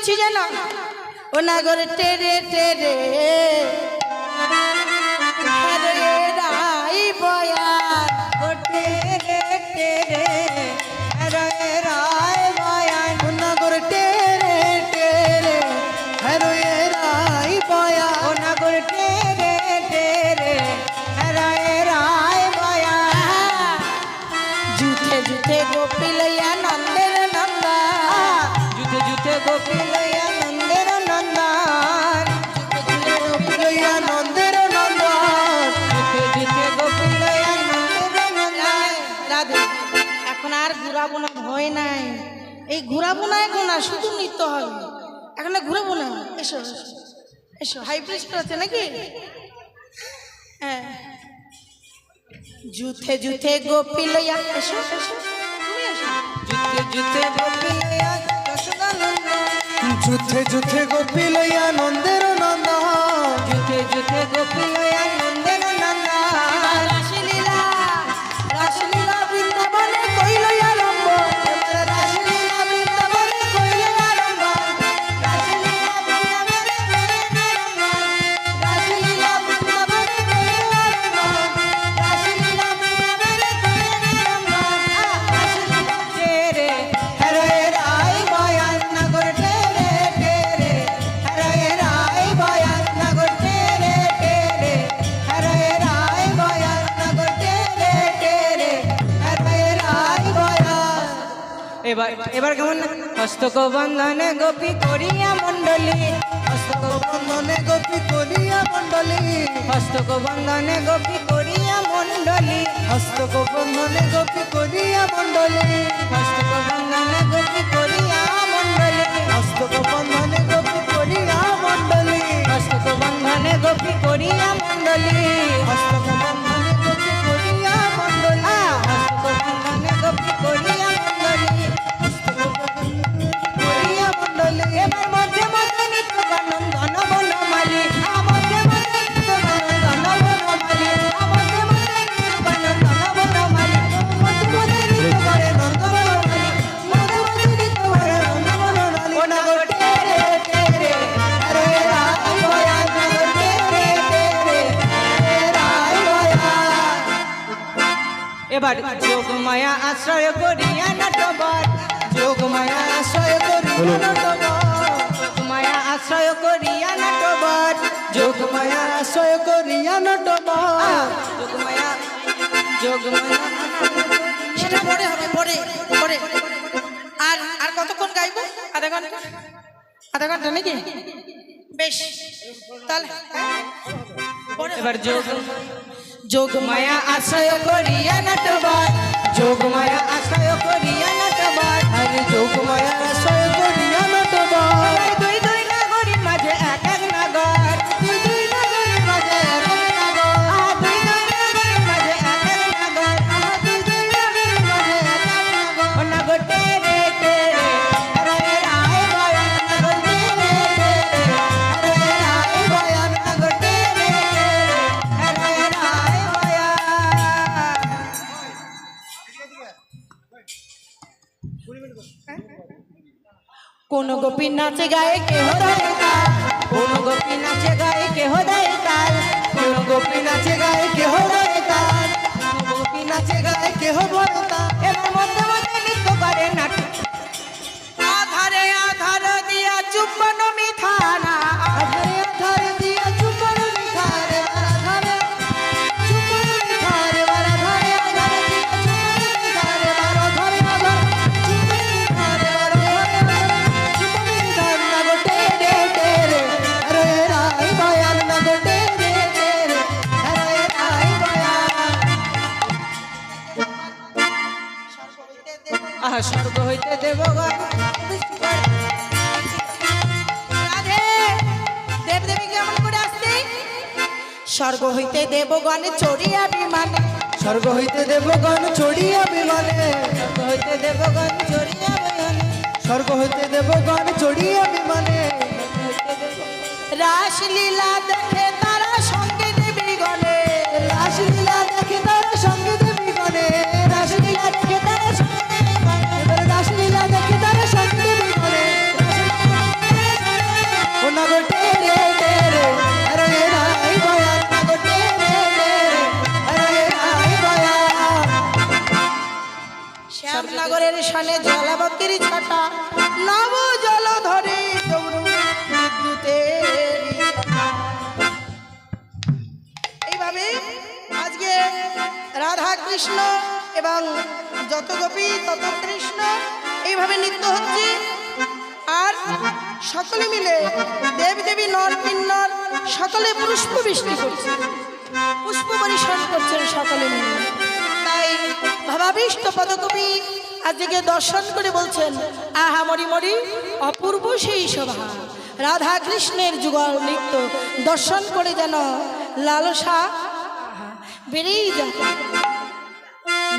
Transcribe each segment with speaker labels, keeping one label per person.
Speaker 1: করছি জানো ও নাগর টেরে টেরে রাই বয়ান
Speaker 2: ও টেরে টেরে রয়ে রায় বয়ান
Speaker 1: ও নাগর টেরে টেরে রয়ে রাই বয়ান
Speaker 2: ও নাগর টেরে টেরে রয়ে রায় বয়ান
Speaker 1: জুথে জুথে গোপী লইয়া নন্দের নন্দা
Speaker 2: জুতে জুতে গোপী লইয়া নন্দের নন্দন
Speaker 1: গোপী লইয়া নন্দের নন্দন
Speaker 2: জুতে জুতে গোপী লইয়া নন্দের নন্দন
Speaker 1: রাধে এখন আর ঘুরাবো না ভয় নাই এই ঘুরাবো না এখন আর শুধু নৃত্য হয় এখন আর ঘুরাবো না এসো এসো, এসো হাই প্রেশার আছে নাকি হ্যাঁ জুথে জুথে গোপী লইয়া এসো এসো তুমি এসো
Speaker 2: জুতে জুতে গোপী লইয়া যশোদানন্দন
Speaker 1: জুথে জুথে গোপী লইয়া নন্দের নন্দন
Speaker 2: জুতে জুতে গোপী লইয়া নন্দের নন্দন
Speaker 1: রাসলীলা রাসলীলা বৃন্দাবনে কইল আরম্ভ এবার রাসলীলা বৃন্দাবনে কইল আরম্ভ রাসলীলা বৃন্দাবনে কইল আরম্ভ রাসলীলা বৃন্দাবনে কইল আরম্ভ রাসলীলা বৃন্দাবনে কইল আরম্ভ রাসলীলা
Speaker 2: টেরে হরে রায় বয়ান নগর টেরে টেরে হরে রায় বয়ান নগর টেরে টেরে হরে রায় বয়ান নগর টেরে টেরে হরে রায় বয়ান এবার এবার কেমন হস্তক বন্ধনে গোপী করিয়া মণ্ডলী হস্তক
Speaker 1: বন্ধনে গোপী করিয়া মণ্ডলী
Speaker 2: হস্তক বন্ধনে গোপী করিয়া মণ্ডলী
Speaker 1: হস্তক বন্ধনে গোপী করিয়া মণ্ডলী
Speaker 2: হস্তক বন্ধনে গোপী করিয়া মণ্ডলী
Speaker 1: হস্তক বন্ধনে গোপী করিয়া মণ্ডলী
Speaker 2: হস্তক বন্ধনে গোপী করিয়া মণ্ডলী
Speaker 1: হস্তক বন্ধনে গোপী করিয়া মণ্ডলী
Speaker 2: হস্তক বন্ধনে গোপী করিয়া মণ্ডলী
Speaker 1: করিয়া মণ্ডলী
Speaker 2: এবার মধ্যে মধ্যে নিত্য নন্দন বনমালী মধ্যে মধ্যে নিত্য নন্দন বনমালী মধ্যে মধ্যে নিত্য নন্দন বনমালী মধ্যে মধ্যে নিত্য করে নন্দন বনমালী মধ্যে মধ্যে নিত্য করে নন্দন বনমালী ও নগর টেরে টেরে হরে রায় বয়ান নগর টেরে টেরে হরে রায় বয়ান এবার যোগমায়া আশ্রয় করিয়া নটবর যোগমায়া আশ্রয় করিয়া নটবর যোগমায়া আশ্রয় করিয়া নটবর যোগমায়া আশ্রয় করিয়া নটবর যোগমায়া যোগমায়া
Speaker 1: সেটা পরে হবে পরে পরে আর আর কতক্ষণ গাইবো আধা ঘন্টা নাকি বেশ তাহলে পরে
Speaker 2: এবার যোগ
Speaker 1: যোগমায়া
Speaker 2: মায়া আশ্রয় করিয়া নটবর যোগমায়া আশ্রয় করিয়া নটবর
Speaker 1: আরে যোগমায়া আশ্রয় করিয়া নটবর
Speaker 2: দুই দুই নগরীর মাঝে এক এক নগর দুই দুই নগরীর মাঝে এক এক নগর দুই দুই নগরীর মাঝে এক এক নগর দুই দুই নগরীর মাঝে এক এক নগর ও নগর টেরে টেরে হরে রায় বয়ান নগর টেরে টেরে হরে রায় বয়ান নগর টেরে টেরে হরে রায় বয়ান
Speaker 1: কোন গোপী নাচে গায়ে কেহ দেয় তাল
Speaker 2: কোন গোপী নাচে গায়ে কেহ দেয় তাল
Speaker 1: কোন গোপী নাচে গায়ে কেহ দেয় তাল
Speaker 2: কোন গোপী নাচে গায়ে
Speaker 1: কেহ বলে তাল
Speaker 2: এবার মধ্যে মধ্যে নৃত্য করে নাটক
Speaker 1: আধারে আধার দিয়া চুম্বন মিঠানা
Speaker 2: আধারে আধারে দিয়া চুম্বন মিঠারে আধারে চুম্বন মিঠারে আধারে আধারে দিয়া চুম্বন মিঠারে আধারে আধারে চুম্বন মিঠারে আধারে চুম্বন মিঠারে নগর টেরে টেরে হরে রায় বয়ান নগর টেরে টেরে হরে রায় বয়ান আহা স্বর্গ হইতে দেবগণ
Speaker 1: রাধে দেবদেবী কেমন করে আসছে স্বর্গ হইতে দেবগণ চড়িয়া বিমানে
Speaker 2: স্বর্গ হইতে দেবগণ চড়িয়া বিমানে স্বর্গ হইতে দেবগণ চড়িয়া বিমানে স্বর্গ হইতে দেবগণ চড়িয়া বিমানে
Speaker 1: রাসলীলা দেখে তারা সঙ্গে দেবী গণে
Speaker 2: রাসলীলা দেখে তারা সঙ্গে দেবী গণে রাসলীলা দেখে তারা সঙ্গে দেবী গণে রাসলীলা দেখে তারা সঙ্গে দেবী গণে
Speaker 1: শ্যামনগরের সানে জলাবতীর ছাটা নব জল ধরে বিদ্যুতের এইভাবে আজকে রাধা কৃষ্ণ এবং যত গোপী তত কৃষ্ণ এইভাবে নৃত্য হচ্ছে। আর সকলে মিলে দেবী দেবী নর কিন্নর সকলে পুষ্প বৃষ্টি করছে, পুষ্প পরিশোধ করছেন সকলে মিলে। তাই ভাবাবিষ্ট পদকবি আজকে দর্শন করে বলছেন, আহা মরি মরি অপূর্ব সেই শোভা, রাধা কৃষ্ণের যুগল নৃত্য দর্শন করে যেন লালসা বেড়েই যায়।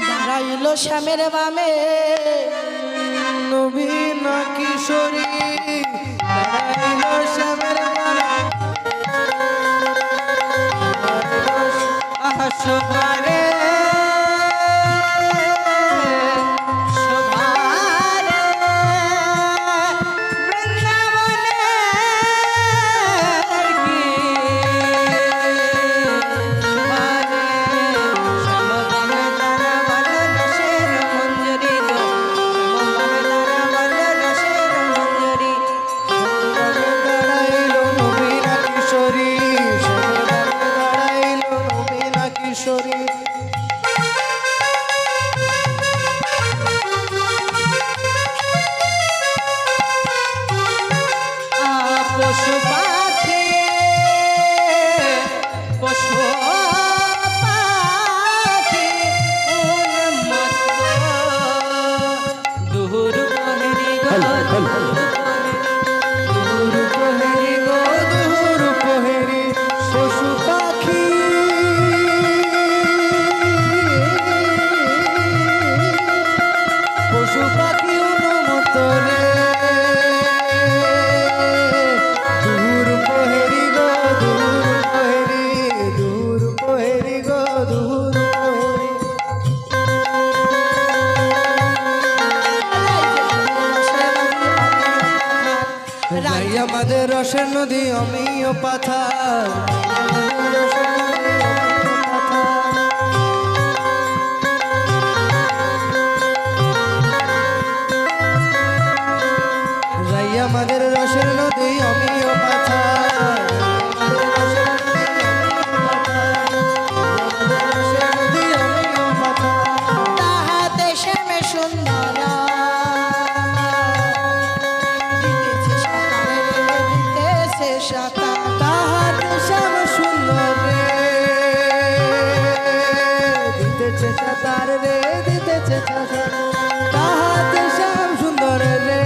Speaker 1: দাঁড়াইল শ্যামের বামে
Speaker 2: নবীন কিশোরী, দাঁড়াইল শ্যামের বামে, আহা শোভারে শোভারে বৃন্দাবনের কি শোভারে শ্যামবামে তারা বল রসের মঞ্জরি গো, শ্যামবামে তারা বল রসের মঞ্জরি, দাঁড়াইল নবীনা কিশোরী, দাঁড়াইল নবীনা কিশোরী। পশু পাখি পশু পাখি উন্মত্ত দূর প্রহরী গো, দূর প্রহরী গো, দূর প্রহরী পশু পাখি পশু পাখি উন্মত্ত রে, দূর প্রহরী গো, দূর প্রহরী, দূর প্রহরী গো, দূর প্রহরী। রাই আমাদের রসের নদী অমিয় পাথার, রাই আমাদের রসের নদী অমিয় পাথার,
Speaker 1: তাহাতে শ্যামে সুন্দর দিতেছে সাঁতার রে, দিতেছে সাঁতার।
Speaker 2: তাহাতে শ্যাম সুন্দর রে, দিতেছে সাঁতার রে, দিতেছে সাঁতার, তাহাতে শ্যাম সুন্দর রে,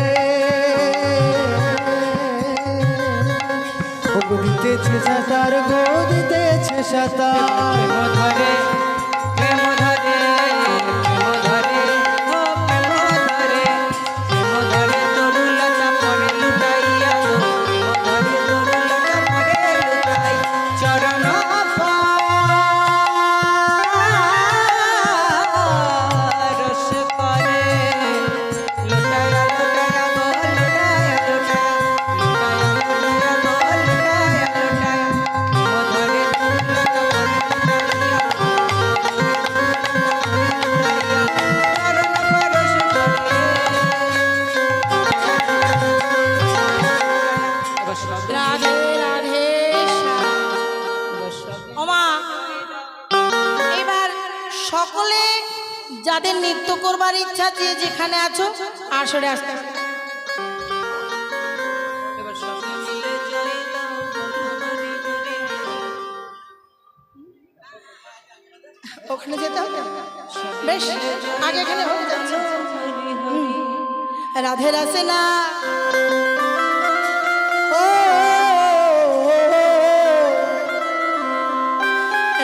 Speaker 2: ও গো দিতেছে সাঁতার গো, দিতেছে সাঁতার। ধরে প্রেম ধরে, প্রেম ধরে, ও প্রেম ধরে, প্রেম ধরে তরুলতা পরে লুটাইয়া গো, প্রেম ধরে তরুলতা পরে লুটাই, চরণ পারস করে লুটায়া লুটায়া গো, লুটায়া লুটায়া, লুটায়া লুটায়া গো, লুটায়া লুটায়া, প্রেম ধরে তরুলতা পরে লুটাইয়া, চরণ পারস করে।
Speaker 1: রাধে রাধে শ্যাম। ওমা, এবার সকলে যাদের নৃত্য করবার ইচ্ছা, যে যেখানে আছো আসরে আসতে হবে। ওখানে যেতে হবে, বেশ আগে এখানে হয়ে যাচ্ছে। রাধে রাসে না ও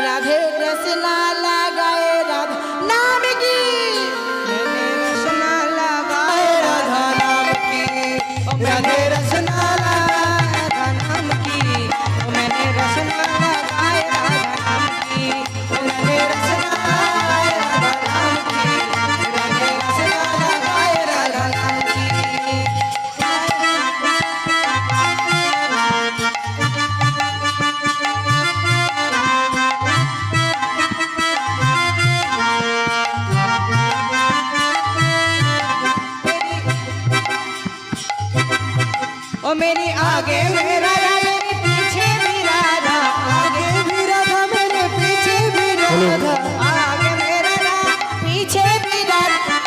Speaker 1: রাধে রসনা লাগাए রাধা নাম কি,
Speaker 2: मैंने रसना लगाए राधा नाम की, मैंने रसना लगाए राधा नाम की, मैंने रसना लगाए राधा नाम की, मैंने रसना लगाए राधा नाम की, मैंने रसना लगाए राधा नाम की। मेरी आगे मेरा राधा मेरे पीछे भी राधा आगे भी राधा मेरे पीछे भी राधा आगे मेरा राधा पीछे भी राधा